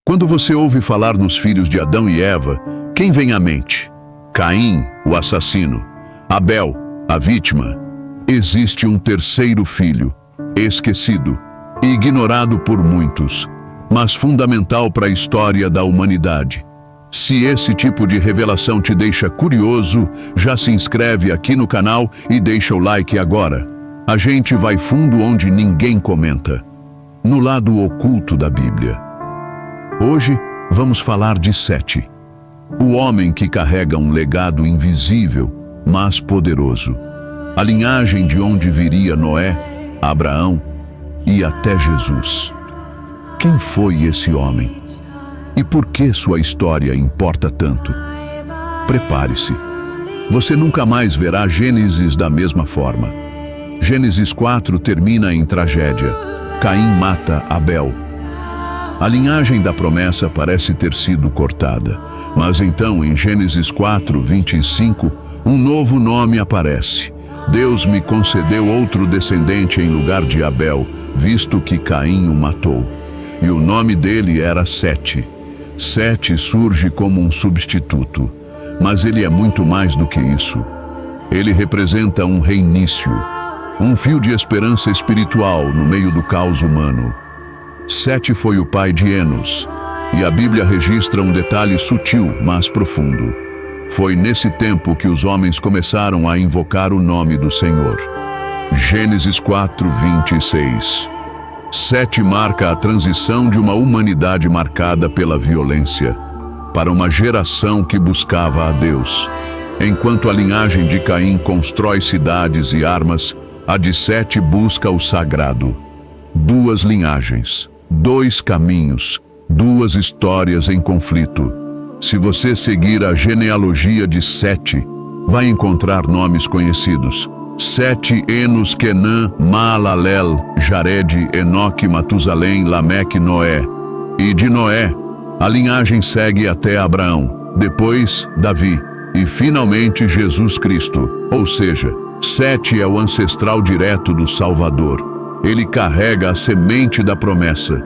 Quando você ouve falar nos filhos de Adão e Eva, quem vem à mente? Caim, o assassino. Abel, a vítima. Existe um terceiro filho, esquecido, ignorado por muitos, mas fundamental para a história da humanidade. Se esse tipo de revelação te deixa curioso, já se inscreve aqui no canal e deixa o like agora. A gente vai fundo onde ninguém comenta, no lado oculto da Bíblia. Hoje vamos falar de Sete, o homem que carrega um legado invisível, mas poderoso. A linhagem de onde viria Noé, Abraão e até Jesus. Quem foi esse homem? E por que sua história importa tanto? Prepare-se. Você nunca mais verá Gênesis da mesma forma. Gênesis 4 termina em tragédia. Caim mata Abel. A linhagem da promessa parece ter sido cortada. Mas então, em Gênesis 4, 25, um novo nome aparece. Deus me concedeu outro descendente em lugar de Abel, visto que Caim o matou. E o nome dele era Sete. Sete surge como um substituto, mas ele é muito mais do que isso. Ele representa um reinício, um fio de esperança espiritual no meio do caos humano. Sete foi o pai de Enos, e a Bíblia registra um detalhe sutil, mas profundo. Foi nesse tempo que os homens começaram a invocar o nome do Senhor. Gênesis 4, 26. Sete marca a transição de uma humanidade marcada pela violência, para uma geração que buscava a Deus. Enquanto a linhagem de Caim constrói cidades e armas, a de Sete busca o sagrado. Duas linhagens, dois caminhos, duas histórias em conflito. Se você seguir a genealogia de Sete, vai encontrar nomes conhecidos. Sete, Enos, Quenã, Maalalel, Jared, Enoque, Matusalém, Lameque, Noé. E de Noé, a linhagem segue até Abraão, depois Davi e finalmente Jesus Cristo. Ou seja, Sete é o ancestral direto do Salvador. Ele carrega a semente da promessa.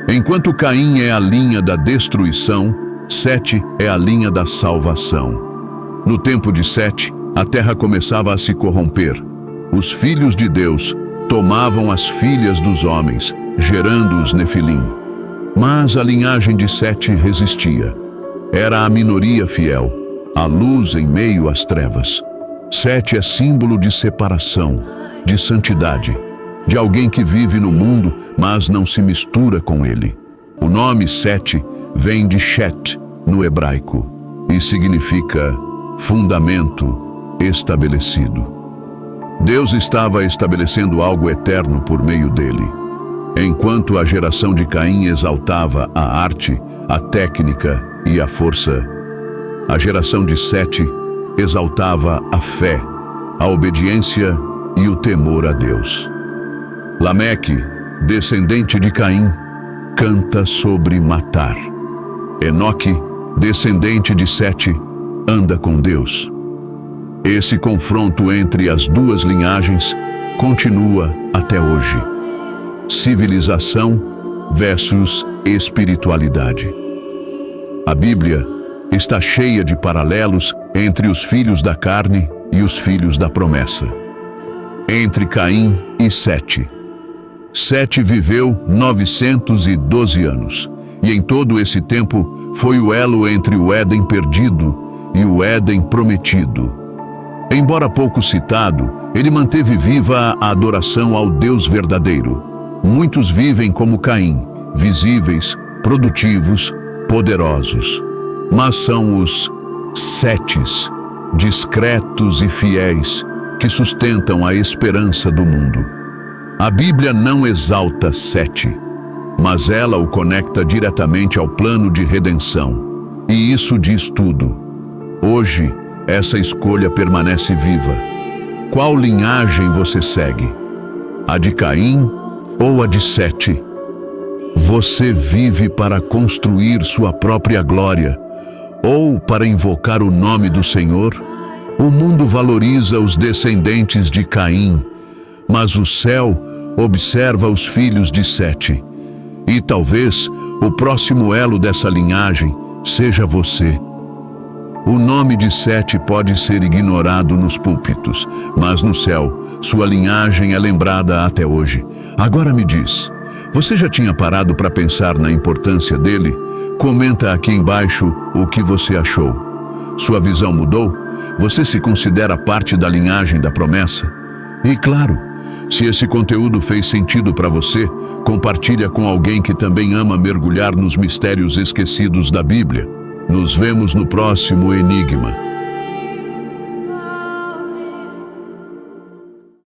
Enquanto Caim é a linha da destruição, Sete é a linha da salvação. No tempo de Sete, a terra começava a se corromper. Os filhos de Deus tomavam as filhas dos homens, gerando os Nefilim. Mas a linhagem de Sete resistia. Era a minoria fiel, a luz em meio às trevas. Sete é símbolo de separação, de santidade, de alguém que vive no mundo, mas não se mistura com ele. O nome Sete vem de Shet, no hebraico, e significa fundamento estabelecido. Deus estava estabelecendo algo eterno por meio dele. Enquanto a geração de Caim exaltava a arte, a técnica e a força, a geração de Sete exaltava a fé, a obediência e o temor a Deus. Lameque, descendente de Caim, canta sobre matar. Enoque, descendente de Sete, anda com Deus. Esse confronto entre as duas linhagens continua até hoje. Civilização versus espiritualidade. A Bíblia está cheia de paralelos entre os filhos da carne e os filhos da promessa. Entre Caim e Sete. Sete viveu 912 anos, e em todo esse tempo foi o elo entre o Éden perdido e o Éden prometido. Embora pouco citado, ele manteve viva a adoração ao Deus verdadeiro. Muitos vivem como Caim, visíveis, produtivos, poderosos. Mas são os Setes, discretos e fiéis, que sustentam a esperança do mundo. A Bíblia não exalta Sete, mas ela o conecta diretamente ao plano de redenção. E isso diz tudo. Hoje, essa escolha permanece viva. Qual linhagem você segue? A de Caim ou a de Sete? Você vive para construir sua própria glória ou para invocar o nome do Senhor? O mundo valoriza os descendentes de Caim, mas o céu observa os filhos de Sete. E talvez o próximo elo dessa linhagem seja você. O nome de Sete pode ser ignorado nos púlpitos, mas no céu, sua linhagem é lembrada até hoje. Agora me diz, você já tinha parado para pensar na importância dele? Comenta aqui embaixo o que você achou. Sua visão mudou? Você se considera parte da linhagem da promessa? E claro, se esse conteúdo fez sentido para você, compartilha com alguém que também ama mergulhar nos mistérios esquecidos da Bíblia. Nos vemos no próximo Enigma.